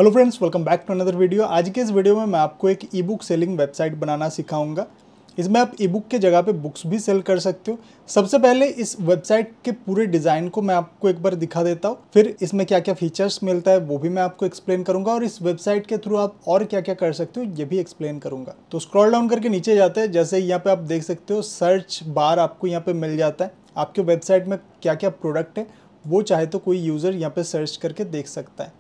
Hello friends, welcome back to another video. आज के इस वीडियो में मैं आपको एक ई बुक सेलिंग वेबसाइट बनाना सिखाऊंगा। इसमें आप ई बुक के जगह पे बुक्स भी सेल कर सकते हो। सबसे पहले इस वेबसाइट के पूरे डिज़ाइन को मैं आपको एक बार दिखा देता हूँ, फिर इसमें क्या क्या फीचर्स मिलता है वो भी मैं आपको एक्सप्लेन करूंगा और इस वेबसाइट के थ्रू आप और क्या क्या कर सकते हो ये भी एक्सप्लेन करूंगा। तो स्क्रॉल डाउन करके नीचे जाते हैं। जैसे यहाँ पे आप देख सकते हो सर्च बार आपको यहाँ पे मिल जाता है। आपके वेबसाइट में क्या क्या प्रोडक्ट है वो चाहे तो कोई यूज़र यहाँ पे सर्च करके देख सकता है।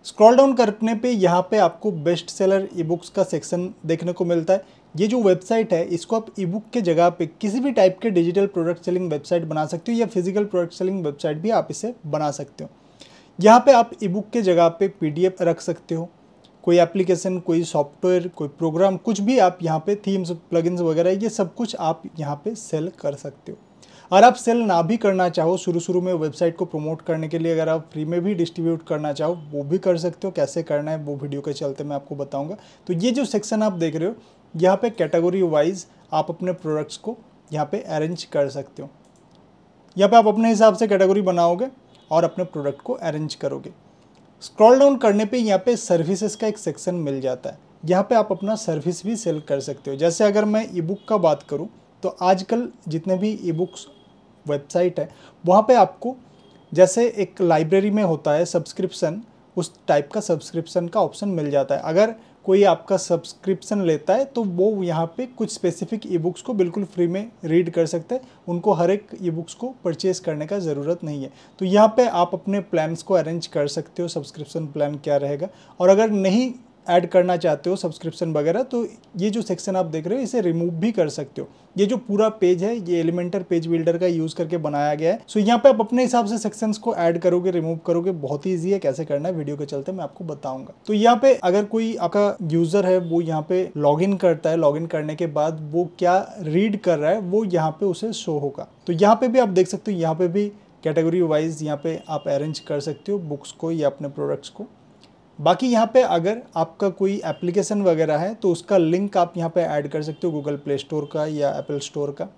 स्क्रॉल डाउन करने पे यहाँ पे आपको बेस्ट सेलर ई बुक्स का सेक्शन देखने को मिलता है। ये जो वेबसाइट है इसको आप ई बुक के जगह पे किसी भी टाइप के डिजिटल प्रोडक्ट सेलिंग वेबसाइट बना सकते हो या फिजिकल प्रोडक्ट सेलिंग वेबसाइट भी आप इसे बना सकते हो। यहाँ पे आप ई बुक के जगह पे पीडीएफ रख सकते हो, कोई एप्लीकेशन, कोई सॉफ्टवेयर, कोई प्रोग्राम, कुछ भी आप यहाँ पे थीम्स, प्लगइन्स वगैरह ये सब कुछ आप यहाँ पे सेल कर सकते हो। और आप सेल ना भी करना चाहो, शुरू में वेबसाइट को प्रमोट करने के लिए अगर आप फ्री में भी डिस्ट्रीब्यूट करना चाहो वो भी कर सकते हो। कैसे करना है वो वीडियो के चलते मैं आपको बताऊंगा। तो ये जो सेक्शन आप देख रहे हो यहाँ पे कैटेगरी वाइज आप अपने प्रोडक्ट्स को यहाँ पे अरेंज कर सकते हो। यहाँ पे आप अपने हिसाब से कैटेगरी बनाओगे और अपने प्रोडक्ट को अरेंज करोगे। स्क्रॉल डाउन करने पे यहाँ पे सर्विसेज का एक सेक्शन मिल जाता है। यहाँ पे आप अपना सर्विस भी सेल कर सकते हो। जैसे अगर मैं ई बुक का बात करूँ तो आजकल जितने भी ई बुक्स वेबसाइट है वहाँ पे आपको जैसे एक लाइब्रेरी में होता है सब्सक्रिप्शन, उस टाइप का सब्सक्रिप्शन का ऑप्शन मिल जाता है। अगर कोई आपका सब्सक्रिप्शन लेता है तो वो यहाँ पे कुछ स्पेसिफिक ई बुक्स को बिल्कुल फ्री में रीड कर सकते हैं। उनको हर एक ई बुक्स को परचेज करने का ज़रूरत नहीं है। तो यहाँ पे आप अपने प्लान्स को अरेंज कर सकते हो, सब्सक्रिप्शन प्लान क्या रहेगा। और अगर नहीं ऐड करना चाहते हो सब्सक्रिप्शन वगैरह तो ये जो सेक्शन आप देख रहे हो इसे रिमूव भी कर सकते हो। ये जो पूरा पेज है ये एलिमेंटर पेज बिल्डर का यूज़ करके बनाया गया है। सो यहाँ पे आप अपने हिसाब से सेक्शंस को ऐड करोगे, रिमूव करोगे। बहुत ही ईजी है, कैसे करना है वीडियो के चलते मैं आपको बताऊंगा। तो यहाँ पे अगर कोई आपका यूज़र है वो यहाँ पे लॉगिन करता है, लॉगिन करने के बाद वो क्या रीड कर रहा है वो यहाँ पे उसे शो होगा। तो यहाँ पे भी आप देख सकते हो, यहाँ पे भी कैटेगरी वाइज यहाँ पे आप अरेंज कर सकते हो बुक्स को या अपने प्रोडक्ट्स को। बाकी यहाँ पे अगर आपका कोई एप्लीकेशन वगैरह है तो उसका लिंक आप यहाँ पे ऐड कर सकते हो, गूगल प्ले स्टोर का या एप्पल स्टोर का।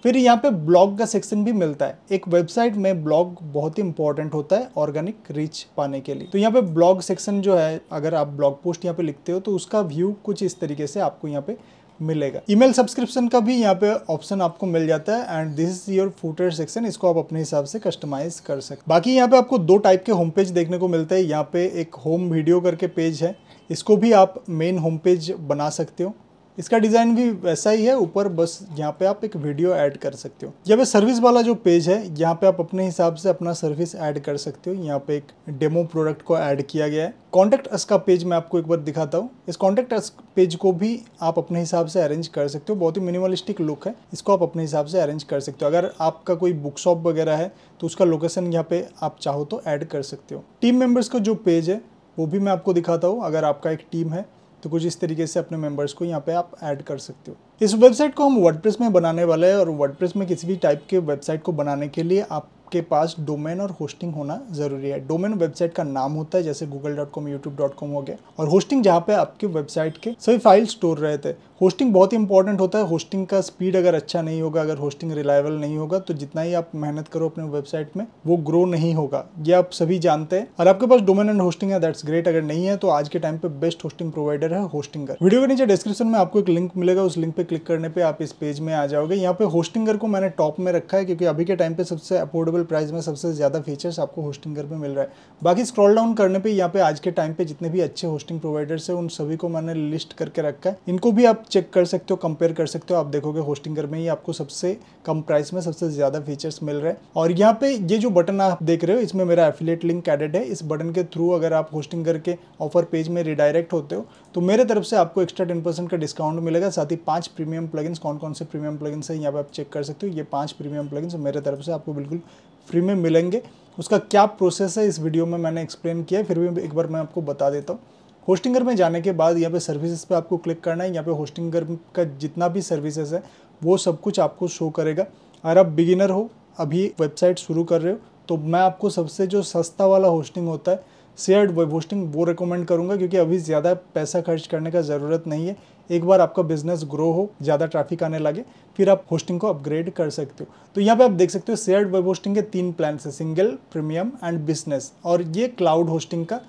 फिर यहाँ पे ब्लॉग का सेक्शन भी मिलता है। एक वेबसाइट में ब्लॉग बहुत ही इंपॉर्टेंट होता है ऑर्गेनिक रीच पाने के लिए। तो यहाँ पे ब्लॉग सेक्शन जो है, अगर आप ब्लॉग पोस्ट यहाँ पे लिखते हो तो उसका व्यू कुछ इस तरीके से आपको यहाँ पे मिलेगा। ईमेल सब्सक्रिप्शन का भी यहाँ पे ऑप्शन आपको मिल जाता है and this is your footer section. इसको आप अपने हिसाब से कस्टमाइज कर सकते। बाकी यहाँ पे आपको दो टाइप के होम पेज देखने को मिलते हैं। यहाँ पे एक होम वीडियो करके पेज है, इसको भी आप मेन होम पेज बना सकते हो। इसका डिज़ाइन भी वैसा ही है, ऊपर बस यहाँ पे आप एक वीडियो ऐड कर सकते हो। यहाँ पे सर्विस वाला जो पेज है यहाँ पे आप अपने हिसाब से अपना सर्विस ऐड कर सकते हो। यहाँ पे एक डेमो प्रोडक्ट को ऐड किया गया है। कॉन्टैक्ट अस का पेज मैं आपको एक बार दिखाता हूँ। इस कॉन्टैक्ट अस पेज को भी आप अपने हिसाब से अरेंज कर सकते हो। बहुत ही मिनिमलिस्टिक लुक है, इसको आप अपने हिसाब से अरेंज कर सकते हो। अगर आपका कोई बुक शॉप वगैरह है तो उसका लोकेशन यहाँ पे आप चाहो तो ऐड कर सकते हो। टीम मेंबर्स का जो पेज है वो भी मैं आपको दिखाता हूँ। अगर आपका एक टीम है तो कुछ इस तरीके से अपने मेंबर्स को यहाँ पे आप ऐड कर सकते हो। इस वेबसाइट को हम वर्डप्रेस में बनाने वाले हैं और वर्डप्रेस में किसी भी टाइप के वेबसाइट को बनाने के लिए आपके पास डोमेन और होस्टिंग होना जरूरी है। डोमेन वेबसाइट का नाम होता है, जैसे google.com, youtube.com हो गया, और होस्टिंग जहाँ पे आपके वेबसाइट के सभी फाइल स्टोर रहते हैं। होस्टिंग बहुत ही इंपॉर्टेंट होता है। होस्टिंग का स्पीड अगर अच्छा नहीं होगा, अगर होस्टिंग रिलायबल नहीं होगा तो जितना ही आप मेहनत करो अपने वेबसाइट में वो ग्रो नहीं होगा। ये आप सभी जानते हैं। और आपके पास डोमेन एंड होस्टिंग है दैट्स ग्रेट। अगर नहीं है तो आज के टाइम पे बेस्ट होस्टिंग प्रोवाइडर है होस्टिंगर। वीडियो के नीचे डिस्क्रिप्शन में आपको एक लिंक मिलेगा, उस लिंक पे क्लिक करने पे आप इस पेज में आ जाओगे। यहाँ पे होस्टिंगर को मैंने टॉप में रखा है क्योंकि अभी के टाइम पे सबसे अफोर्डेबल प्राइस में सबसे ज़्यादा फीचर्स आपको होस्टिंगर पे मिल रहा है। बाकी स्क्रॉल डाउन करने पे यहाँ पे आज के टाइम पे जितने भी अच्छे होस्टिंग प्रोवाइडर्स है उन सभी को मैंने लिस्ट करके रखा है। इनको भी आप चेक कर सकते हो, कंपेयर कर सकते हो। आप देखोगे होस्टिंगर में ही आपको सबसे कम प्राइस में सबसे ज़्यादा फीचर्स मिल रहे हैं। और यहाँ पे ये जो बटन आप देख रहे हो इसमें मेरा एफिलिएट लिंक एडेड है। इस बटन के थ्रू अगर आप होस्टिंगर के ऑफर पेज में रिडायरेक्ट होते हो तो मेरे तरफ से आपको एक्स्ट्रा 10% का डिस्काउंट मिलेगा। साथ ही 5 प्रीमियम प्लगइन्स, कौन कौन से प्रीमियम प्लगइन्स है यहाँ पे आप चेक कर सकते हो। ये 5 प्रीमियम प्लगइन्स मेरे तरफ से आपको बिल्कुल फ्री में मिलेंगे। उसका क्या प्रोसेस है इस वीडियो में मैंने एक्सप्लेन किया है, फिर भी एक बार मैं आपको बता देता हूँ। होस्टिंगर में जाने के बाद यहाँ पे सर्विसेज पे आपको क्लिक करना है। यहाँ पे होस्टिंगर का जितना भी सर्विसेज है वो सब कुछ आपको शो करेगा। अगर आप बिगिनर हो, अभी वेबसाइट शुरू कर रहे हो, तो मैं आपको सबसे जो सस्ता वाला होस्टिंग होता है शेयर्ड वेब होस्टिंग वो रिकमेंड करूंगा, क्योंकि अभी ज़्यादा पैसा खर्च करने का ज़रूरत नहीं है। एक बार आपका बिजनेस ग्रो हो, ज़्यादा ट्रैफिक आने लगे, फिर आप होस्टिंग को अपग्रेड कर सकते हो। तो यहाँ पे आप देख सकते हो शेयर्ड वेब होस्टिंग के 3 प्लान है, सिंगल, प्रीमियम एंड बिजनेस। और ये क्लाउड होस्टिंग का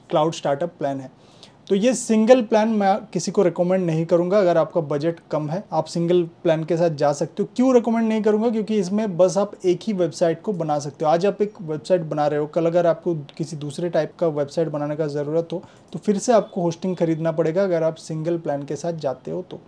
क्लाउड स्टार्टअप प्लान है। तो ये सिंगल प्लान मैं किसी को रिकमेंड नहीं करूंगा। अगर आपका बजट कम है आप सिंगल प्लान के साथ जा सकते हो। क्यों रिकमेंड नहीं करूंगा? क्योंकि इसमें बस आप एक ही वेबसाइट को बना सकते हो। आज आप एक वेबसाइट बना रहे हो, कल अगर आपको किसी दूसरे टाइप का वेबसाइट बनाने का ज़रूरत हो तो फिर से आपको होस्टिंग खरीदना पड़ेगा अगर आप सिंगल प्लान के साथ जाते हो तो।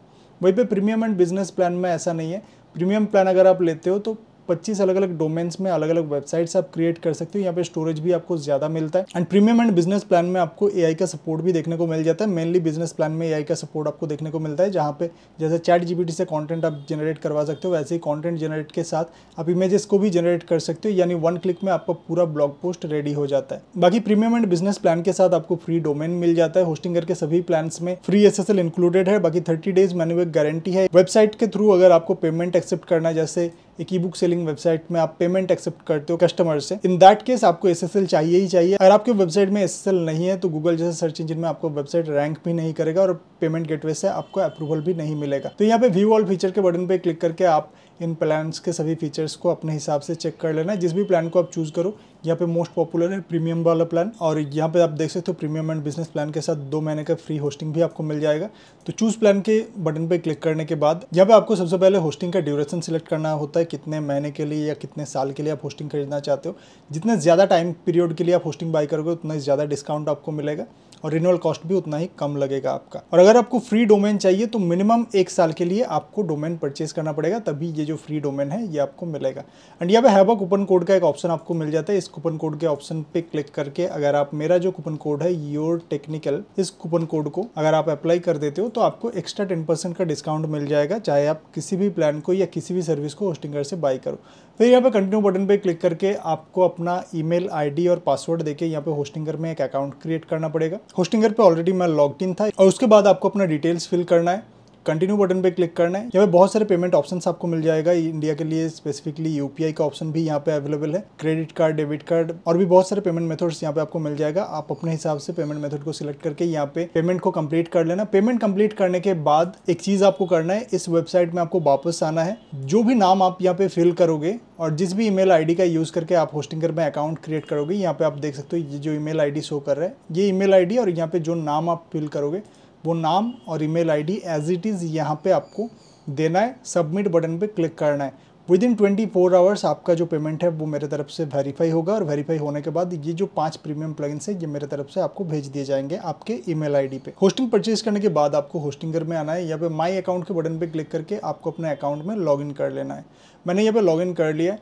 वहीं पे प्रीमियम एंड बिजनेस प्लान में ऐसा नहीं है। प्रीमियम प्लान अगर आप लेते हो तो 25 अलग अलग डोमेन्स में अलग अलग वेबसाइट्स आप क्रिएट कर सकते हो। यहाँ पे स्टोरेज भी आपको ज़्यादा मिलता है। And premium and business plan में आपको एआई का सपोर्ट भी देखने को मिल जाता है। मेनली बिजनेस प्लान में एआई का सपोर्ट आपको देखने को मिलता है, जहाँ पे जैसे चैट जीपीटी से कंटेंट आप जनरेट करवा सकते हो, वैसे ही कंटेंट जनरेट के साथ आप इमेजेस को भी जनरेट कर सकते हो। यानी 1 क्लिक में आपका पूरा ब्लॉग पोस्ट रेडी हो जाता है। बाकी प्रीमियम एंड बिजनेस प्लान के साथ आपको फ्री डोमेन मिल जाता है। होस्टिंगर के सभी प्लान्स में फ्री एसएसएल इंक्लूडेड है। बाकी 30 डेज मनी बैक गारंटी है। वेबसाइट के थ्रू अगर आपको पेमेंट एक्सेप्ट करना है, जैसे एक ई बुक सेलिंग वेबसाइट में आप पेमेंट एक्सेप्ट करते हो कस्टमर से, इन दैट केस आपको एसएसएल चाहिए ही चाहिए। अगर आपके वेबसाइट में एसएसएल नहीं है तो गूगल जैसे सर्च इंजन में आपको वेबसाइट रैंक भी नहीं करेगा और पेमेंट गेटवे से आपको अप्रूवल भी नहीं मिलेगा। तो यहाँ पे व्यू ऑल फीचर के बटन पे क्लिक करके आप इन प्लान्स के सभी फीचर्स को अपने हिसाब से चेक कर लेना है। जिस भी प्लान को आप चूज करो, यहाँ पे मोस्ट पॉपुलर है प्रीमियम वाला प्लान, और यहाँ पे आप देख सकते हो प्रीमियम एंड बिजनेस प्लान के साथ 2 महीने का फ्री होस्टिंग भी आपको मिल जाएगा। तो चूज प्लान के बटन पे क्लिक करने के बाद यहाँ पे आपको सबसे पहले होस्टिंग का ड्यूरेशन सिलेक्ट करना होता है, कितने महीने के लिए या कितने साल के लिए आप होस्टिंग खरीदना चाहते हो। जितने ज़्यादा टाइम पीरियड के लिए आप होस्टिंग बाय करोगे उतना ज़्यादा डिस्काउंट आपको मिलेगा और रिन्यूअल कॉस्ट भी उतना ही कम लगेगा आपका। और अगर आपको फ्री डोमेन चाहिए तो मिनिमम 1 साल के लिए आपको डोमेन परचेज करना पड़ेगा, तभी ये जो फ्री डोमेन है ये आपको मिलेगा। एंड यहाँ पे हैव अ कूपन कोड का एक ऑप्शन आपको मिल जाता है। इस कूपन कोड के ऑप्शन पे क्लिक करके अगर आप मेरा जो कूपन कोड है योर टेक्निकल, इस कूपन कोड को अगर आप अप्लाई कर देते हो तो आपको एक्स्ट्रा 10% का डिस्काउंट मिल जाएगा, चाहे आप किसी भी प्लान को या किसी भी सर्विस को होस्टिंगर से बाय करो। फिर यहाँ पे कंटिन्यू बटन पे क्लिक करके आपको अपना ईमेल आईडी और पासवर्ड देके यहाँ पे होस्टिंगर में एक अकाउंट क्रिएट करना पड़ेगा। होस्टिंगर पे ऑलरेडी मैं लॉग्ड इन था और उसके बाद आपको अपना डिटेल्स फिल करना है। कंटिन्यू बटन पे क्लिक करना है। यहाँ पे बहुत सारे पेमेंट ऑप्शंस आपको मिल जाएगा। इंडिया के लिए स्पेसिफिकली यूपीआई का ऑप्शन भी यहाँ पे अवेलेबल है, क्रेडिट कार्ड, डेबिट कार्ड और भी बहुत सारे पेमेंट मेथड्स यहाँ पे आपको मिल जाएगा। आप अपने हिसाब से पेमेंट मेथड को सिलेक्ट करके यहाँ पे पेमेंट को कंप्लीट कर लेना। पेमेंट कंप्लीट करने के बाद एक चीज़ आपको करना है, इस वेबसाइट में आपको वापस आना है। जो भी नाम आप यहाँ पे फिल करोगे और जिस भी ईमेल आईडी का यूज़ करके आप होस्टिंगर में अकाउंट क्रिएट करोगे, यहाँ पे आप देख सकते हो ये जो ईमेल आईडी शो कर रहा है ये ईमेल आईडी, और यहाँ पे जो नाम आप फिल करोगे वो नाम और email ID as it is यहाँ पे आपको देना है। सबमिट बटन पे क्लिक करना है। विदिन 24 आवर्स आपका जो पेमेंट है वो मेरे तरफ से वेरीफाई होगा और वेरीफाई होने के बाद ये जो 5 प्रीमियम प्लगइन्स है ये मेरे तरफ से आपको भेज दिए जाएंगे आपके ईमेल आईडी पे। होस्टिंग परचेज करने के बाद आपको होस्टिंगर में आना है। यहाँ पे माई अकाउंट के बटन पे क्लिक करके आपको अपने अकाउंट में लॉगिन कर लेना है। मैंने यहाँ पे लॉगिन कर लिया।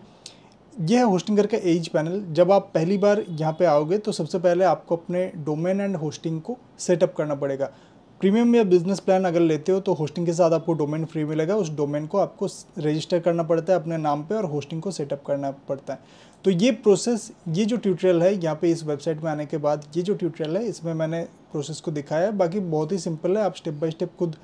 यह है होस्टिंगर का एज पैनल। जब आप पहली बार यहाँ पे आओगे तो सबसे पहले आपको अपने डोमेन एंड होस्टिंग को सेटअप करना पड़ेगा। प्रीमियम या बिजनेस प्लान अगर लेते हो तो होस्टिंग के साथ आपको डोमेन फ्री मिलेगा। उस डोमेन को आपको रजिस्टर करना पड़ता है अपने नाम पे और होस्टिंग को सेटअप करना पड़ता है। तो ये प्रोसेस, ये जो ट्यूटोरियल है यहाँ पे इस वेबसाइट में आने के बाद ये जो ट्यूटोरियल है इसमें मैंने प्रोसेस को दिखाया है। बाकी बहुत ही सिंपल है, आप स्टेप बाय स्टेप खुद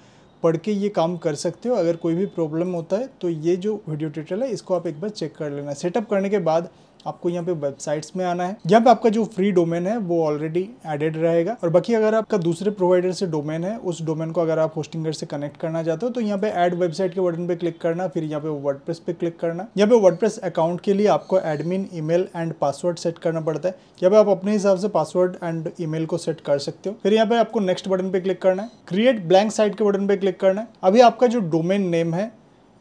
पढ़ के ये काम कर सकते हो। अगर कोई भी प्रॉब्लम होता है तो ये जो वीडियो ट्यूटोरियल है इसको आप एक बार चेक कर लेना। सेटअप करने के बाद आपको यहाँ पे वेबसाइट्स में आना है। यहाँ पे आपका जो फ्री डोमेन है वो ऑलरेडी एडेड रहेगा, और बाकी अगर आपका दूसरे प्रोवाइडर से डोमेन है उस डोमेन को अगर आप होस्टिंगर से कनेक्ट करना चाहते हो तो यहाँ पे ऐड वेबसाइट के बटन पे क्लिक करना, फिर यहाँ पे वर्डप्रेस पे क्लिक करना। यहाँ पे वर्डप्रेस अकाउंट के लिए आपको admin email and password set करना पड़ता है। यहाँ पे आप अपने हिसाब से पासवर्ड एंड ईमेल को सेट कर सकते हो। फिर यहाँ पे आपको नेक्स्ट बटन पे क्लिक करना है। क्रिएट ब्लैंक साइट के बटन पे क्लिक करना है। अभी आपका जो डोमेन नेम है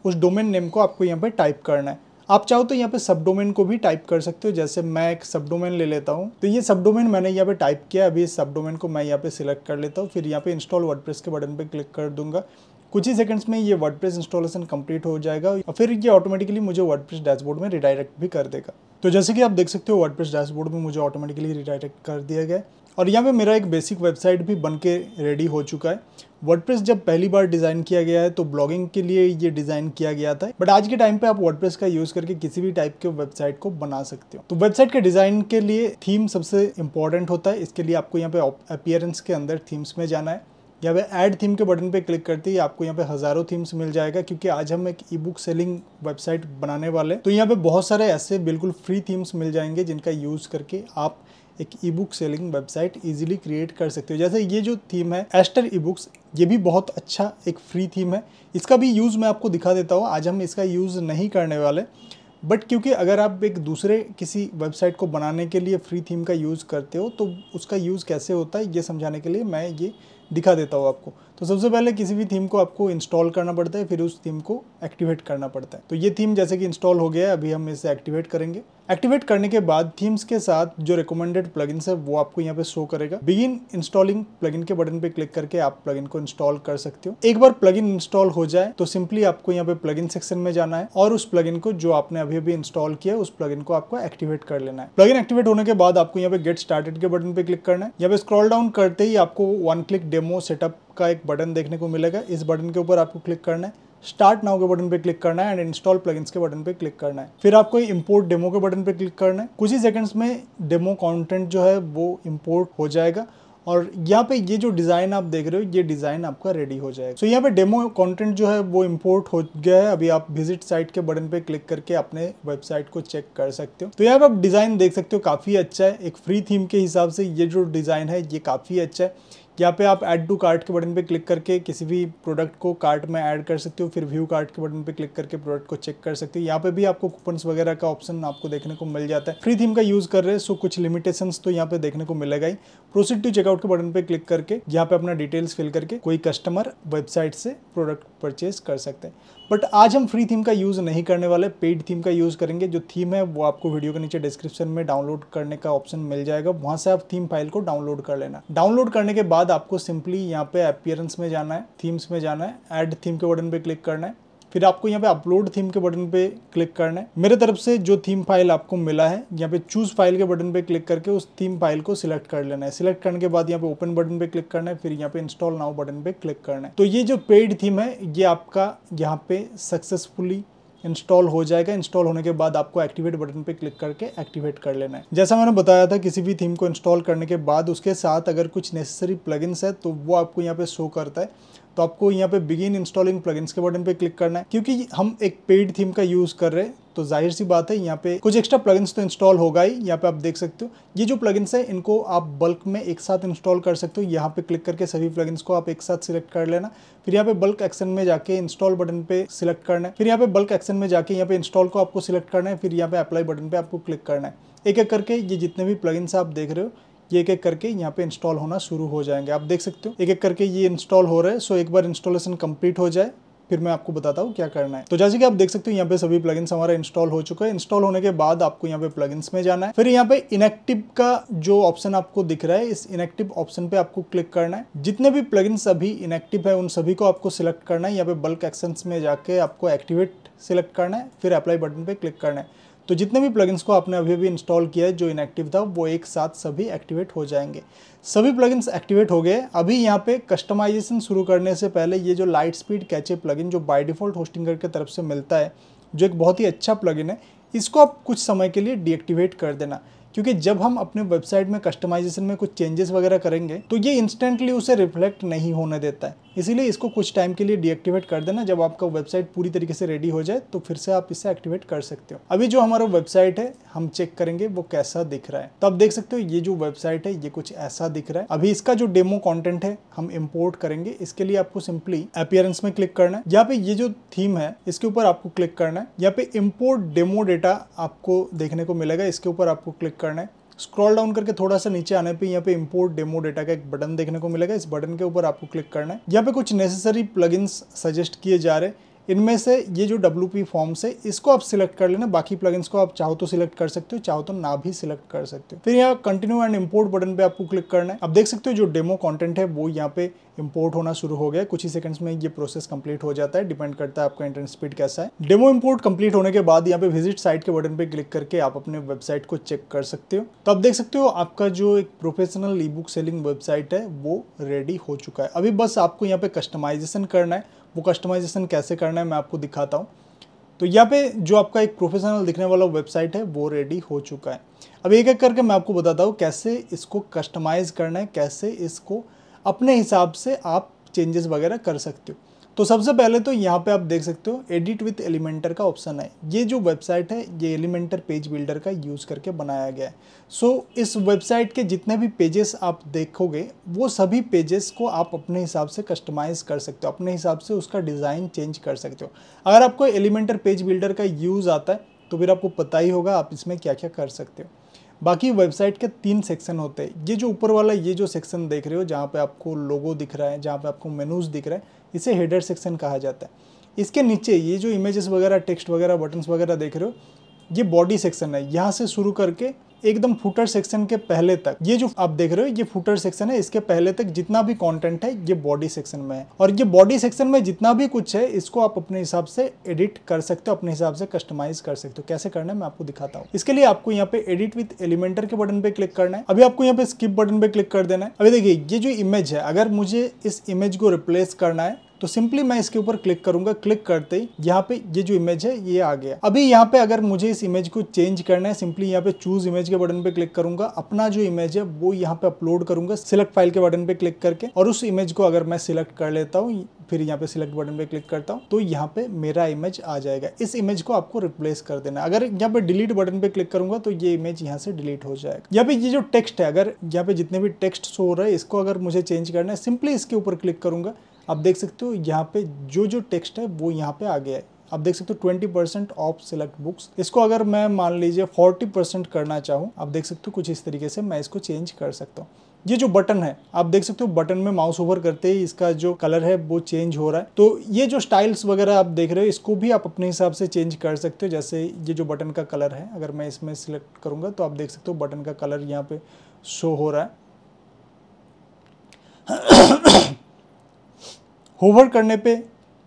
उस डोमेन नेम को आपको यहाँ पे टाइप करना है। आप चाहो तो यहाँ पे सब डोमेन को भी टाइप कर सकते हो। जैसे मैं एक सब डोमेन ले लेता हूँ, तो ये सब डोमेन मैंने यहाँ पे टाइप किया। अभी इस सब डोमेन को मैं यहाँ पे सिलेक्ट कर लेता हूँ, फिर यहाँ पे इंस्टॉल वर्डप्रेस के बटन पे क्लिक कर दूंगा। कुछ ही सेकंड्स में ये वर्डप्रेस इंस्टॉलेशन कंप्लीट हो जाएगा और फिर ये ऑटोमेटिकली मुझे वर्डप्रेस डैशबोर्ड में रिडायरेक्ट भी कर देगा। तो जैसे कि आप देख सकते हो वर्डप्रेस डैशबोर्ड में मुझे ऑटोमेटिकली रिडायरेक्ट कर दिया गया और यहाँ पे मेरा एक बेसिक वेबसाइट भी बन के रेडी हो चुका है। वर्डप्रेस जब पहली बार डिज़ाइन किया गया है तो ब्लॉगिंग के लिए ये डिज़ाइन किया गया था, बट आज के टाइम पे आप वर्डप्रेस का यूज़ करके किसी भी टाइप के वेबसाइट को बना सकते हो। तो वेबसाइट के डिज़ाइन के लिए थीम सबसे इंपॉर्टेंट होता है। इसके लिए आपको यहाँ पे अपीयरेंस के अंदर थीम्स में जाना है। यहाँ पे ऐड थीम के बटन पे क्लिक करते ही आपको यहाँ पे हज़ारों थीम्स मिल जाएगा, क्योंकि आज हम एक ई बुक सेलिंग वेबसाइट बनाने वाले। तो यहाँ पे बहुत सारे ऐसे बिल्कुल फ्री थीम्स मिल जाएंगे जिनका यूज़ करके आप एक e book selling website easily create कर सकते हो। जैसे ये जो थीम है एस्टर ई बुक्स, ये भी बहुत अच्छा एक फ्री थीम है। इसका भी यूज़ मैं आपको दिखा देता हूँ। आज हम इसका यूज़ नहीं करने वाले, बट क्योंकि अगर आप एक दूसरे किसी वेबसाइट को बनाने के लिए फ्री थीम का यूज़ करते हो तो उसका यूज़ कैसे होता है ये समझाने के लिए मैं ये दिखा देता हूँ आपको। तो सबसे पहले किसी भी थीम को आपको इंस्टॉल करना पड़ता है, फिर उस थीम को एक्टिवेट करना पड़ता है। तो ये थीम जैसे कि इंस्टॉल हो गया है, अभी हम इसे एक्टिवेट करेंगे। एक्टिवेट करने के बाद थीम्स के साथ जो रिकमेंडेड प्लगइन्स है वो आपको यहाँ पे शो करेगा। बिगिन इंस्टॉलिंग प्लगइन के बटन पे क्लिक करके आप प्लगइन को इंस्टॉल कर सकते हो। एक बार प्लगइन इंस्टॉल हो जाए तो सिंपली आपको यहाँ पे प्लगइन सेक्शन में जाना है और उस प्लगइन को जो आपने अभी अभी इंस्टॉल किया है उस प्लगइन को आपको एक्टिवेट कर लेना है। प्लगइन एक्टिवेट होने के बाद आपको यहाँ पे गेट स्टार्टेड के बटन पे क्लिक करना है। यहाँ पे स्क्रॉल डाउन करते ही आपको वन क्लिक डेमो सेटअप का एक बटन देखने को मिलेगा। इस बटन के ऊपर आपको क्लिक करना है, स्टार्ट नाउ के बटन पे क्लिक करना है एंड इंस्टॉल प्लगइन्स के बटन पे क्लिक करना है। फिर आपको इंपोर्ट डेमो के बटन पे क्लिक करना है। कुछ ही सेकंड्स में डेमो कंटेंट जो है वो इंपोर्ट हो जाएगा और यहाँ पे ये जो डिज़ाइन आप देख रहे हो ये डिज़ाइन आपका रेडी हो जाएगा। सो यहाँ पे डेमो कंटेंट जो है वो इंपोर्ट हो गया है। अभी आप विजिट साइट के बटन पे क्लिक करके अपने वेबसाइट को चेक कर सकते हो। तो यहाँ पे आप डिज़ाइन देख सकते हो, काफ़ी अच्छा है। एक फ्री थीम के हिसाब से ये जो डिज़ाइन है ये काफ़ी अच्छा है। यहाँ पे आप ऐड टू कार्ट के बटन पे क्लिक करके किसी भी प्रोडक्ट को कार्ट में ऐड कर सकते हो। फिर व्यू कार्ट के बटन पे क्लिक करके प्रोडक्ट को चेक कर सकते हो। यहाँ पे भी आपको कूपन्स वगैरह का ऑप्शन आपको देखने को मिल जाता है। फ्री थीम का यूज कर रहे हैं सो कुछ लिमिटेशंस तो यहाँ पे देखने को मिलेगा ही। प्रोसीड टू चेकआउट के बटन पे क्लिक करके यहाँ पे अपना डिटेल्स फिल करके कोई कस्टमर वेबसाइट से प्रोडक्ट परचेज कर सकते हैं। बट आज हम फ्री थीम का यूज नहीं करने वाले, पेड थीम का यूज करेंगे। जो थीम है वो आपको वीडियो के नीचे डिस्क्रिप्शन में डाउनलोड करने का ऑप्शन मिल जाएगा, वहां से आप थीम फाइल को डाउनलोड कर लेना। डाउनलोड करने के बाद आपको सिंपली यहाँ पे अपीयरेंस में जाना है, थीम्स में जाना है, ऐड थीम के बटन पे क्लिक करना है। फिर आपको यहाँ पे अपलोड थीम के बटन पे क्लिक करना है। मेरे तरफ से जो थीम फाइल आपको मिला है यहाँ पे चूज फाइल के बटन पे क्लिक करके उस थीम फाइल को सिलेक्ट कर लेना है। सिलेक्ट करने के बाद यहाँ पे ओपन बटन पे क्लिक करना है, फिर यहाँ पे इंस्टॉल नाउ बटन पे क्लिक करना है। तो ये जो पेड थीम है ये आपका यहाँ पे सक्सेसफुली इंस्टॉल हो जाएगा। इंस्टॉल होने के बाद आपको एक्टिवेट बटन पे क्लिक करके एक्टिवेट कर लेना है। जैसा मैंने बताया था किसी भी थीम को इंस्टॉल करने के बाद उसके साथ अगर कुछ नेसेसरी प्लगइन्स है तो वो आपको यहाँ पे शो करता है। तो आपको यहाँ पे बिगिन इंस्टॉलिंग प्लगइन्स के बटन पे क्लिक करना है। क्योंकि हम एक पेड थीम का यूज कर रहे हैं तो जाहिर सी बात है यहाँ पे कुछ एक्स्ट्रा प्लगइन्स तो इंस्टॉल होगा ही। यहाँ पे आप देख सकते हो ये जो प्लगइन्स है इनको आप बल्क में एक साथ इंस्टॉल कर सकते हो। यहाँ पे क्लिक करके सभी प्लगइन्स को आप एक साथ सिलेक्ट कर लेना। फिर यहाँ पे बल्क एक्शन में जाके इंस्टॉल बटन पे सिलेक्ट करना है। फिर यहाँ पे बल्क एक्शन में जाके यहाँ पे इंस्टॉल को आपको सिलेक्ट करना है। फिर यहाँ पे अप्लाई बटन पे आपको क्लिक करना है। एक एक करके ये जितने भी प्लगइन्स आप देख रहे हो ये एक एक करके यहाँ पे इंस्टॉल होना शुरू हो जाएंगे। आप देख सकते हो एक एक करके ये इंस्टॉल हो रहा है। सो एक बार इंस्टॉलेशन कंप्लीट हो जाए फिर मैं आपको बताता हूँ क्या करना है। तो जैसे कि आप देख सकते हो यहाँ पे सभी प्लगइन्स हमारा इंस्टॉल हो चुका है। इंस्टॉल होने के बाद आपको यहाँ पे प्लगइन्स में जाना है। फिर यहाँ पे इनएक्टिव का जो ऑप्शन आपको दिख रहा है इस इनएक्टिव ऑप्शन पे आपको क्लिक करना है। जितने भी प्लगइन्स अभी इनएक्टिव है उन सभी को आपको सिलेक्ट करना है। यहाँ पे बल्क एक्शंस में जाके आपको एक्टिवेट सिलेक्ट करना है, फिर अप्लाई बटन पे क्लिक करना है। तो जितने भी प्लगइन्स को आपने अभी अभी इंस्टॉल किया है जो इनएक्टिव था वो एक साथ सभी एक्टिवेट हो जाएंगे। सभी प्लगइन्स एक्टिवेट हो गए। अभी यहाँ पे कस्टमाइजेशन शुरू करने से पहले ये जो लाइट स्पीड कैचे प्लगइन जो बाय डिफॉल्ट होस्टिंगर की तरफ से मिलता है जो एक बहुत ही अच्छा प्लगइन है, इसको आप कुछ समय के लिए डीएक्टिवेट कर देना। क्योंकि जब हम अपने वेबसाइट में कस्टमाइजेशन में कुछ चेंजेस वगैरह करेंगे तो ये इंस्टेंटली उसे रिफ्लेक्ट नहीं होने देता है। इसीलिए इसको कुछ टाइम के लिए डीएक्टिवेट कर देना। जब आपका वेबसाइट पूरी तरीके से रेडी हो जाए तो फिर से आप इसे एक्टिवेट कर सकते हो। अभी जो हमारा वेबसाइट है हम चेक करेंगे वो कैसा दिख रहा है। तो आप देख सकते हो ये जो वेबसाइट है ये कुछ ऐसा दिख रहा है। अभी इसका जो डेमो कंटेंट है हम इंपोर्ट करेंगे। इसके लिए आपको सिंपली अपीयरेंस में क्लिक करना है। यहाँ पे ये जो थीम है इसके ऊपर आपको क्लिक करना है। यहाँ पे इंपोर्ट डेमो डेटा आपको देखने को मिलेगा, इसके ऊपर आपको क्लिक करना है। स्क्रॉल डाउन करके थोड़ा सा नीचे आने पे यहाँ पे इंपोर्ट डेमो डेटा का एक बटन देखने को मिलेगा। इस बटन के ऊपर आपको क्लिक करना है। यहाँ पे कुछ नेसेसरी प्लगइन्स सजेस्ट किए जा रहे हैं। इनमें से ये जो WP फॉर्म्स है इसको आप सिलेक्ट कर लेना। बाकी प्लगइन्स को आप चाहो तो सिलेक्ट कर सकते हो, चाहो तो ना भी सिलेक्ट कर सकते हो। फिर यहाँ कंटिन्यू एंड इंपोर्ट बटन पे आपको क्लिक करना है। अब देख सकते हो जो डेमो कंटेंट है वो यहाँ पे इंपोर्ट होना शुरू हो गया। कुछ ही सेकंड्स में ये प्रोसेस कंप्लीट हो जाता है, डिपेंड करता है आपका इंटरनेट स्पीड कैसा है। डेमो इंपोर्ट कंप्लीट होने के बाद यहाँ पे विजिट साइट के बटन पे क्लिक करके आप अपने वेबसाइट को चेक कर सकते हो। तो आप देख सकते हो आपका जो एक प्रोफेशनल ई बुक सेलिंग वेबसाइट है वो रेडी हो चुका है। अभी बस आपको यहाँ पे कस्टमाइजेशन करना है। वो कस्टमाइजेशन कैसे करना है मैं आपको दिखाता हूँ। तो यहाँ पे जो आपका एक प्रोफेशनल दिखने वाला वेबसाइट है वो रेडी हो चुका है। अब एक एक करके मैं आपको बताता हूँ कैसे इसको कस्टमाइज करना है, कैसे इसको अपने हिसाब से आप चेंजेस वगैरह कर सकते हो। तो सबसे पहले तो यहाँ पे आप देख सकते हो एडिट विथ एलिमेंटर का ऑप्शन है। ये जो वेबसाइट है ये एलिमेंटर पेज बिल्डर का यूज़ करके बनाया गया है। सो इस वेबसाइट के जितने भी पेजेस आप देखोगे वो सभी पेजेस को आप अपने हिसाब से कस्टमाइज कर सकते हो, अपने हिसाब से उसका डिज़ाइन चेंज कर सकते हो। अगर आपको एलिमेंटर पेज बिल्डर का यूज़ आता है तो फिर आपको पता ही होगा आप इसमें क्या क्या कर सकते हो। बाकी वेबसाइट के 3 सेक्शन होते हैं। ये जो ऊपर वाला ये जो सेक्शन देख रहे हो जहाँ पे आपको लोगो दिख रहा है, जहाँ पे आपको मेनूज दिख रहा है, इसे हेडर सेक्शन कहा जाता है। इसके नीचे ये जो इमेजेस वगैरह, टेक्स्ट वगैरह, बटन्स वगैरह देख रहे हो, ये बॉडी सेक्शन है। यहाँ से शुरू करके एकदम फुटर सेक्शन के पहले तक, ये जो आप देख रहे हो ये फुटर सेक्शन है, इसके पहले तक जितना भी कंटेंट है ये बॉडी सेक्शन में है। और ये बॉडी सेक्शन में जितना भी कुछ है इसको आप अपने हिसाब से एडिट कर सकते हो, अपने हिसाब से कस्टमाइज कर सकते हो। कैसे करना है मैं आपको दिखाता हूँ। इसके लिए आपको यहाँ पे एडिट विद एलिमेंटर के बटन पे क्लिक करना है। अभी आपको यहाँ पे स्किप बटन पे क्लिक कर देना है। अभी देखिए ये जो इमेज है, अगर मुझे इस इमेज को रिप्लेस करना है तो सिंपली मैं इसके ऊपर क्लिक करूंगा। क्लिक करते ही यहाँ पे ये जो इमेज है ये आ गया। अभी यहाँ पे अगर मुझे इस इमेज को चेंज करना है, सिंपली यहाँ पे चूज इमेज के बटन पे क्लिक करूंगा। अपना जो इमेज है वो यहाँ पे अपलोड करूंगा सिलेक्ट फाइल के बटन पे क्लिक करके, और उस इमेज को अगर मैं सिलेक्ट कर लेता हूँ, फिर यहाँ पे सिलेक्ट बटन पे क्लिक करता हूँ तो यहाँ पे मेरा इमेज आ जाएगा। इस इमेज को आपको रिप्लेस कर देना। अगर यहाँ पे डिलीट बटन पे क्लिक करूंगा तो ये इमेज यहाँ से डिलीट हो जाएगा। यहाँ पे ये जो टेक्स्ट है, अगर यहाँ पे जितने भी टेक्स्ट शो हो रहा है इसको अगर मुझे चेंज करना है, सिंपली इसके ऊपर क्लिक करूंगा। आप देख सकते हो यहाँ पे जो टेक्स्ट है वो यहाँ पे आ गया है। आप देख सकते हो 20% ऑफ सिलेक्ट बुक्स। इसको अगर मैं मान लीजिए 40% करना चाहूँ, आप देख सकते हो कुछ इस तरीके से मैं इसको चेंज कर सकता हूँ। ये जो बटन है आप देख सकते हो, बटन में माउस ओवर करते ही इसका जो कलर है वो चेंज हो रहा है। तो ये जो स्टाइल्स वगैरह आप देख रहे हो इसको भी आप अपने हिसाब से चेंज कर सकते हो। जैसे ये जो बटन का कलर है, अगर मैं इसमें सिलेक्ट करूंगा तो आप देख सकते हो बटन का कलर यहाँ पे शो हो रहा है। होवर करने पे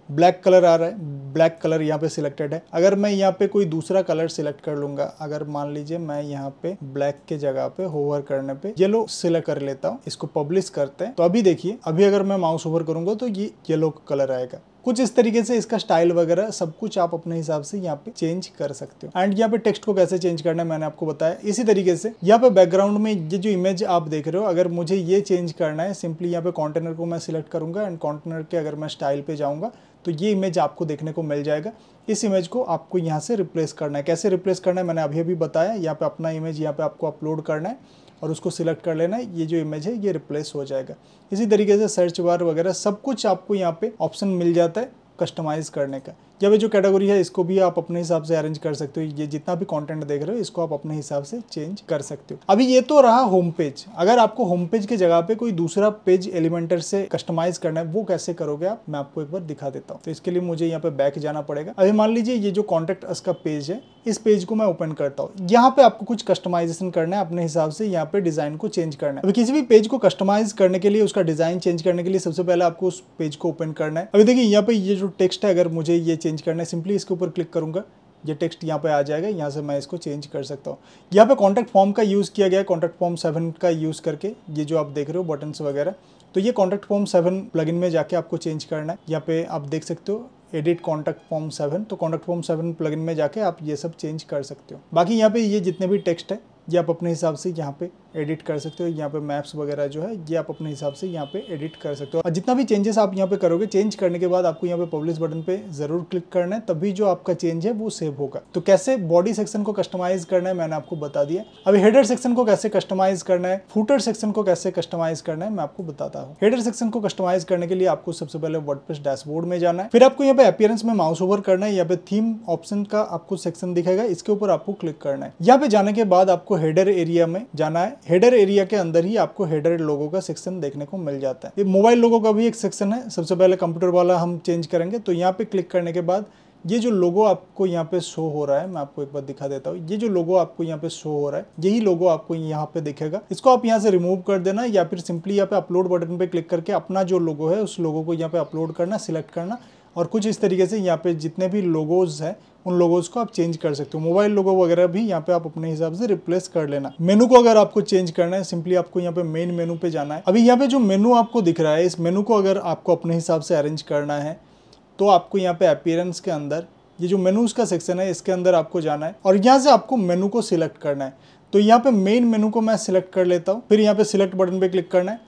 ब्लैक कलर आ रहा है, ब्लैक कलर यहाँ पे सिलेक्टेड है। अगर मैं यहाँ पे कोई दूसरा कलर सिलेक्ट कर लूंगा, अगर मान लीजिए मैं यहाँ पे ब्लैक के जगह पे होवर करने पे येलो सिलेक्ट कर लेता हूँ, इसको पब्लिश करते हैं, तो अभी देखिए अभी अगर मैं माउस ओवर करूंगा तो ये येलो कलर आएगा। कुछ इस तरीके से इसका स्टाइल वगैरह सब कुछ आप अपने हिसाब से यहाँ पे चेंज कर सकते हो। एंड यहाँ पे टेक्स्ट को कैसे चेंज करना है मैंने आपको बताया। इसी तरीके से यहाँ पे बैकग्राउंड में ये जो इमेज आप देख रहे हो, अगर मुझे ये चेंज करना है, सिंपली यहाँ पे कंटेनर को मैं सिलेक्ट करूंगा एंड कंटेनर के अगर मैं स्टाइल पे जाऊंगा तो ये इमेज आपको देखने को मिल जाएगा। इस इमेज को आपको यहाँ से रिप्लेस करना है। कैसे रिप्लेस करना है मैंने अभी बताया। यहाँ पे अपना इमेज यहाँ पे आपको अपलोड करना है और उसको सिलेक्ट कर लेना है। ये जो इमेज है ये रिप्लेस हो जाएगा। इसी तरीके से सर्च बार वगैरह सब कुछ आपको यहाँ पे ऑप्शन मिल जाता है कस्टमाइज करने का। या भी जो कैटेगरी है इसको भी आप अपने हिसाब से अरेंज कर सकते हो। ये जितना भी कंटेंट देख रहे हो इसको आप अपने हिसाब से चेंज कर सकते हो। अभी ये तो रहा होम पेज। अगर आपको होम पेज के जगह पे कोई दूसरा पेज एलिमेंटर से कस्टमाइज करना है, वो कैसे करोगे आप, मैं आपको एक बार दिखा देता हूँ। तो इसके लिए मुझे यहाँ पे बैक जाना पड़ेगा। अभी मान लीजिए ये जो कॉन्टेक्ट अस का पेज है, इस पेज को मैं ओपन करता हूँ। यहाँ पे आपको कुछ कस्टमाइजेशन करना है अपने हिसाब से, यहाँ पे डिजाइन को चेंज करना है। अभी किसी भी पेज को कस्टमाइज करने के लिए, उसका डिजाइन चेंज करने के लिए सबसे पहले आपको उस पेज को ओपन करना है। अभी देखिए यहाँ पे ये जो टेक्स्ट है, अगर मुझे ये चेंज करना है, सिंपली इसके ऊपर क्लिक करूंगा, ये टेक्स्ट यहाँ पे आ जाएगा। यहाँ से मैं इसको चेंज कर सकता हूँ। यहाँ पे कॉन्टैक्ट फॉर्म का यूज़ किया गया है, कॉन्टैक्ट फॉर्म 7 का यूज़ करके। ये जो आप देख रहे हो बटन्स वगैरह, तो ये कॉन्टैक्ट फॉर्म 7 प्लगइन में जाके आपको चेंज करना है। यहाँ पे आप देख सकते हो एडिट कॉन्टैक्ट फॉर्म 7, तो कॉन्टैक्ट फॉर्म 7 प्लगइन में जाके आप ये सब चेंज कर सकते हो। बाकी यहाँ पे ये जितने भी टेक्स्ट है ये आप अपने हिसाब से यहाँ पे एडिट कर सकते हो। यहाँ पे मैप्स वगैरह जो है ये आप अपने हिसाब से यहाँ पे एडिट कर सकते हो। और जितना भी चेंजेस आप यहाँ पे करोगे, चेंज करने के बाद आपको यहाँ पे पब्लिश बटन पे जरूर क्लिक करना है, तभी जो आपका चेंज है वो सेव होगा। तो कैसे बॉडी सेक्शन को कस्टमाइज करना है मैंने आपको बता दिया। अभी हेडर सेक्शन को कैसे कस्टमाइज करना है, फुटर सेक्शन को कैसे कस्टमाइज करना है मैं आपको बताता हूँ। हेडर सेक्शन को कस्टमाइज करने के लिए आपको सबसे पहले वर्डप्रेस डैशबोर्ड में जाना है। फिर आपको यहाँ पे अपीयरेंस में माउस ओवर करना है। यहाँ पे थीम ऑप्शन का आपको सेक्शन दिखेगा, इसके ऊपर आपको क्लिक करना है। यहाँ पे जाने के बाद आपको हेडर एरिया में जाना है। हेडर एरिया के अंदर ही आपको हेडर लोगो का सेक्शन देखने को मिल जाता है। ये मोबाइल लोगो का भी एक सेक्शन है। सबसे पहले कंप्यूटर वाला हम चेंज करेंगे। तो यहाँ पे क्लिक करने के बाद ये जो लोगो आपको यहाँ पे शो हो रहा है, मैं आपको एक बार दिखा देता हूँ। ये जो लोगो आपको यहाँ पे शो हो रहा है, यही लोगो आपको यहाँ पे दिखेगा। इसको आप यहाँ से रिमूव कर देना, या फिर सिंपली यहाँ पे अपलोड बटन पे क्लिक करके अपना जो लोगो है उस लोगो को यहाँ पे अपलोड करना, सिलेक्ट करना, और कुछ इस तरीके से यहाँ पे जितने भी लोगोज हैं उन लोगोज को आप चेंज कर सकते हो। मोबाइल लोगो वगैरह भी यहाँ पे आप अपने हिसाब से रिप्लेस कर लेना। मेनू को अगर आपको चेंज करना है, सिंपली आपको यहाँ पे मेन मेनू पे जाना है। अभी यहाँ पे जो मेनू आपको दिख रहा है, इस मेनू को अगर आपको अपने हिसाब से अरेंज करना है तो आपको यहाँ पे अपीयरेंस के अंदर ये जो मेनूज का सेक्शन है इसके अंदर आपको जाना है और यहाँ से आपको मेनू को सिलेक्ट करना है। तो यहाँ पे मेन मेनू को मैं सिलेक्ट कर लेता हूँ। फिर यहाँ पे सिलेक्ट बटन पे क्लिक करना है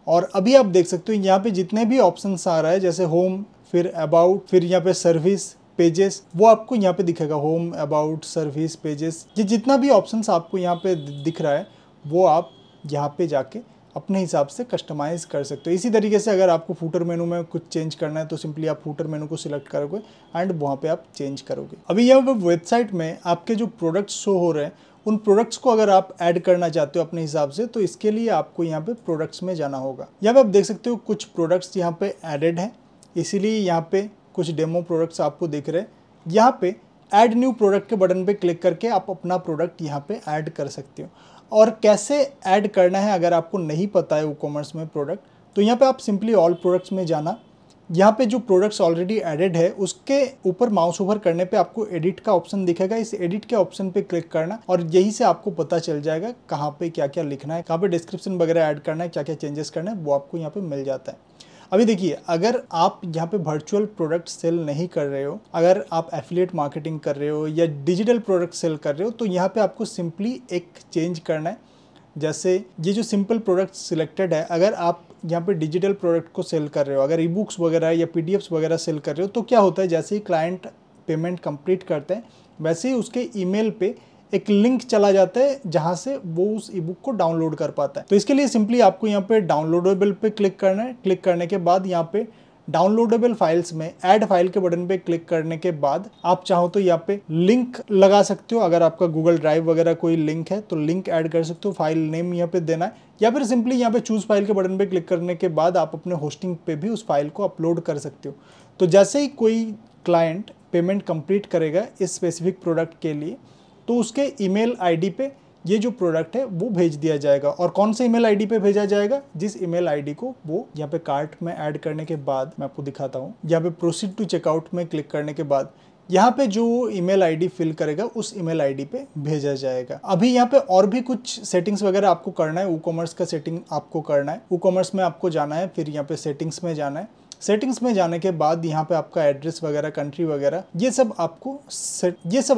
और अभी आप देख सकते हो यहाँ पे जितने भी ऑप्शन आ रहा है, जैसे होम, फिर अबाउट, फिर यहाँ पे सर्विस, पेजेस, वो आपको यहाँ पे दिखेगा। होम, अबाउट, सर्विस, पेजेस, ये जितना भी ऑप्शंस आपको यहाँ पे दिख रहा है वो आप यहाँ पे जाके अपने हिसाब से कस्टमाइज़ कर सकते हो। इसी तरीके से अगर आपको फूटर मेनू में कुछ चेंज करना है तो सिंपली आप फूटर मेनू को सिलेक्ट करोगे एंड वहाँ पे आप चेंज करोगे। अभी यहाँ पे वेबसाइट में आपके जो प्रोडक्ट्स शो हो रहे हैं उन प्रोडक्ट्स को अगर आप ऐड करना चाहते हो अपने हिसाब से तो इसके लिए आपको यहाँ पे प्रोडक्ट्स में जाना होगा। यहाँ पे आप देख सकते हो कुछ प्रोडक्ट्स यहाँ पे एडेड हैं, इसीलिए यहाँ पे कुछ डेमो प्रोडक्ट्स आपको दिख रहे हैं। यहाँ पे ऐड न्यू प्रोडक्ट के बटन पे क्लिक करके आप अपना प्रोडक्ट यहाँ पे ऐड कर सकते हो। और कैसे ऐड करना है अगर आपको नहीं पता है WooCommerce में प्रोडक्ट, तो यहाँ पे आप सिंपली ऑल प्रोडक्ट्स में जाना। यहाँ पे जो प्रोडक्ट्स ऑलरेडी एडेड है उसके ऊपर माउस ओवर करने पे आपको एडिट का ऑप्शन दिखेगा। इस एडिट के ऑप्शन पे क्लिक करना और यही से आपको पता चल जाएगा कहाँ पे क्या क्या लिखना है, कहाँ पे डिस्क्रिप्शन वगैरह ऐड करना है, क्या क्या चेंजेस करना है, वो आपको यहाँ पे मिल जाता है। अभी देखिए, अगर आप यहाँ पे वर्चुअल प्रोडक्ट सेल नहीं कर रहे हो, अगर आप एफिलिएट मार्केटिंग कर रहे हो या डिजिटल प्रोडक्ट सेल कर रहे हो, तो यहाँ पे आपको सिंपली एक चेंज करना है। जैसे ये जो सिंपल प्रोडक्ट सिलेक्टेड है, अगर आप यहाँ पे डिजिटल प्रोडक्ट को सेल कर रहे हो, अगर ई बुक्स वगैरह या PDFs वगैरह सेल कर रहे हो, तो क्या होता है जैसे ही क्लाइंट पेमेंट कंप्लीट करते हैं वैसे ही उसके ईमेल पे एक लिंक चला जाता है जहाँ से वो उस ई बुक को डाउनलोड कर पाता है। तो इसके लिए सिंपली आपको यहाँ पे डाउनलोडेबल पे क्लिक करना है। क्लिक करने के बाद यहाँ पे डाउनलोडेबल फाइल्स में ऐड फाइल के बटन पे क्लिक करने के बाद आप चाहो तो यहाँ पे लिंक लगा सकते हो। अगर आपका गूगल ड्राइव वगैरह कोई लिंक है तो लिंक ऐड कर सकते हो, फाइल नेम यहाँ पे देना है, या फिर सिंपली यहाँ पे चूज फाइल के बटन पे क्लिक करने के बाद आप अपने होस्टिंग पे भी उस फाइल को अपलोड कर सकते हो। तो जैसे ही कोई क्लाइंट पेमेंट कंप्लीट करेगा इस स्पेसिफिक प्रोडक्ट के लिए तो उसके ईमेल आईडी पे ये जो प्रोडक्ट है वो भेज दिया जाएगा। और कौन से ईमेल आईडी पे भेजा जाएगा, जिस ईमेल आईडी को वो यहाँ पे कार्ट में ऐड करने के बाद मैं आपको दिखाता हूँ। यहाँ पे प्रोसीड टू चेकआउट में क्लिक करने के बाद यहाँ पे जो ईमेल आईडी फिल करेगा उस ईमेल आईडी पे भेजा जाएगा। अभी यहाँ पे और भी कुछ सेटिंग्स वगैरह आपको करना है, WooCommerce का सेटिंग आपको करना है। WooCommerce में आपको जाना है, फिर यहाँ पे सेटिंग्स में जाना है। सेटिंग्स में जाने के बाद यहाँ पे आपका एड्रेस वगैरह, कंट्री वगैरह, ये सब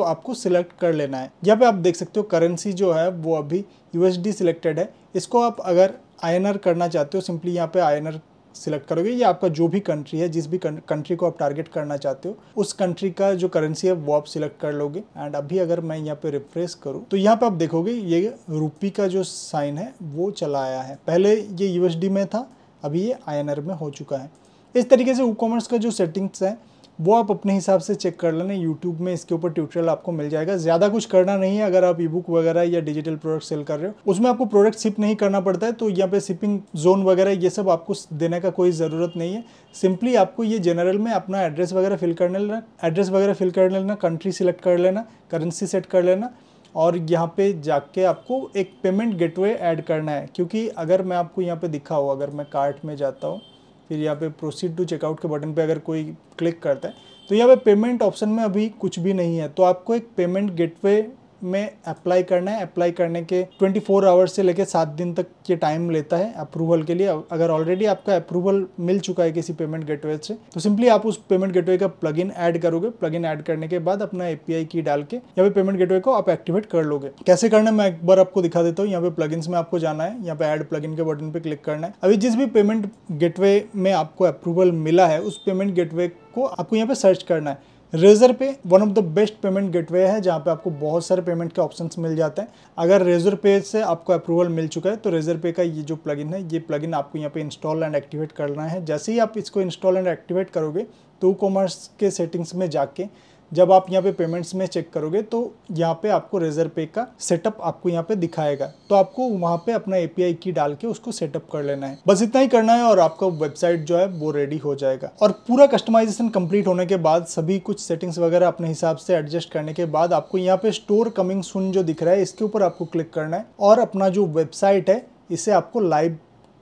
आपको सिलेक्ट कर लेना है। यहाँ पे आप देख सकते हो करेंसी जो है वो अभी USD सिलेक्टेड है। इसको आप अगर INR करना चाहते हो सिंपली यहाँ पे INR सिलेक्ट करोगे। ये आपका जो भी कंट्री है, जिस भी कंट्री को आप टारगेट करना चाहते हो उस कंट्री का जो करेंसी है वो आप सिलेक्ट कर लोगे। एंड अभी अगर मैं यहाँ पे रिफ्रेश करूँ तो यहाँ पे आप देखोगे ये रुपी का जो साइन है वो चला आया है। पहले ये USD में था, अभी ये INR में हो चुका है। इस तरीके से WooCommerce का जो सेटिंग्स है वो आप अपने हिसाब से चेक कर लेना। यूट्यूब में इसके ऊपर ट्यूटोरियल आपको मिल जाएगा। ज़्यादा कुछ करना नहीं है। अगर आप ई बुक वगैरह या डिजिटल प्रोडक्ट सेल कर रहे हो उसमें आपको प्रोडक्ट शिप नहीं करना पड़ता है, तो यहाँ पे शिपिंग जोन वगैरह ये सब आपको देने का कोई ज़रूरत नहीं है। सिंपली आपको ये जनरल में अपना एड्रेस वगैरह फिल कर लेना, कंट्री सिलेक्ट कर लेना, करेंसी सेट कर लेना और यहाँ पे जाके आपको एक पेमेंट गेटवे ऐड करना है। क्योंकि अगर मैं आपको यहाँ पे दिखाऊँ, अगर मैं कार्ट में जाता हूँ फिर यहाँ पे प्रोसीड टू चेकआउट के बटन पे अगर कोई क्लिक करता है तो यहाँ पे पेमेंट ऑप्शन में अभी कुछ भी नहीं है। तो आपको एक पेमेंट गेटवे में अप्लाई करना है। अप्लाई करने के 24 आवर्स से लेकर 7 दिन तक ये टाइम लेता है अप्रूवल के लिए। अगर ऑलरेडी आपका अप्रूवल मिल चुका है किसी पेमेंट गेटवे से तो सिंपली आप उस पेमेंट गेटवे का प्लगइन ऐड करोगे। प्लगइन ऐड करने के बाद अपना API की डाल के यहाँ पे पेमेंट गेटवे को आप एक्टिवेट कर लोगे। कैसे करना है मैं एक बार आपको दिखा देता हूँ। यहाँ पे प्लगइन्स में आपको जाना है, यहाँ पे ऐड प्लगइन के बटन पे क्लिक करना है। अभी जिस भी पेमेंट गेटवे में आपको अप्रूवल मिला है उस पेमेंट गेटवे को आपको यहाँ पे सर्च करना है। Razorpay one of the best payment gateway है जहाँ पे आपको बहुत सारे पेमेंट के ऑप्शंस मिल जाते हैं। अगर रेजरपे से आपको अप्रूवल मिल चुका है तो रेजरपे का ये जो प्लगइन है ये प्लगइन आपको यहाँ पे इंस्टॉल एंड एक्टिवेट करना है। जैसे ही आप इसको इंस्टॉल एंड एक्टिवेट करोगे तो WooCommerce के सेटिंग्स में जाके जब आप यहाँ पे पेमेंट्स में चेक करोगे तो यहाँ पे आपको रेजरपे का सेटअप आपको यहाँ पे दिखाएगा। तो आपको वहाँ पे अपना API की डाल के उसको सेटअप कर लेना है। बस इतना ही करना है और आपका वेबसाइट जो है वो रेडी हो जाएगा। और पूरा कस्टमाइजेशन कंप्लीट होने के बाद सभी कुछ सेटिंग्स वगैरह अपने हिसाब से एडजस्ट करने के बाद आपको यहाँ पे स्टोर कमिंग सून जो दिख रहा है इसके ऊपर आपको क्लिक करना है और अपना जो वेबसाइट है इसे आपको लाइव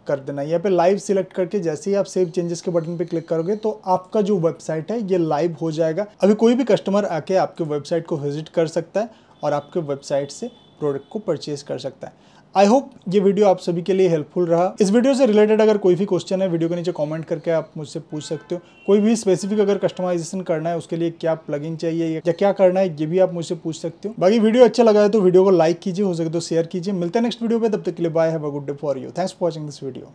कर देना। यहाँ पे लाइव सिलेक्ट करके जैसे ही आप सेव चेंजेस के बटन पे क्लिक करोगे तो आपका जो वेबसाइट है ये लाइव हो जाएगा। अभी कोई भी कस्टमर आके आपके वेबसाइट को विजिट कर सकता है और आपके वेबसाइट से प्रोडक्ट को परचेज कर सकता है। आई होप ये वीडियो आप सभी के लिए हेल्पफुल रहा। इस वीडियो से रिलेटेड अगर कोई भी क्वेश्चन है वीडियो के नीचे कमेंट करके आप मुझसे पूछ सकते हो। कोई भी स्पेसिफिक अगर कस्टमाइजेशन करना है उसके लिए क्या प्लगइन चाहिए या क्या करना है ये भी आप मुझसे पूछ सकते हो। बाकी वीडियो अच्छा लगा है तो वीडियो को लाइक कीजिए, हो सके तो शेयर कीजिए। मिलते हैं नेक्स्ट वीडियो पे, तब तक के लिए bye, have a good day for you. Thanks for watching this video.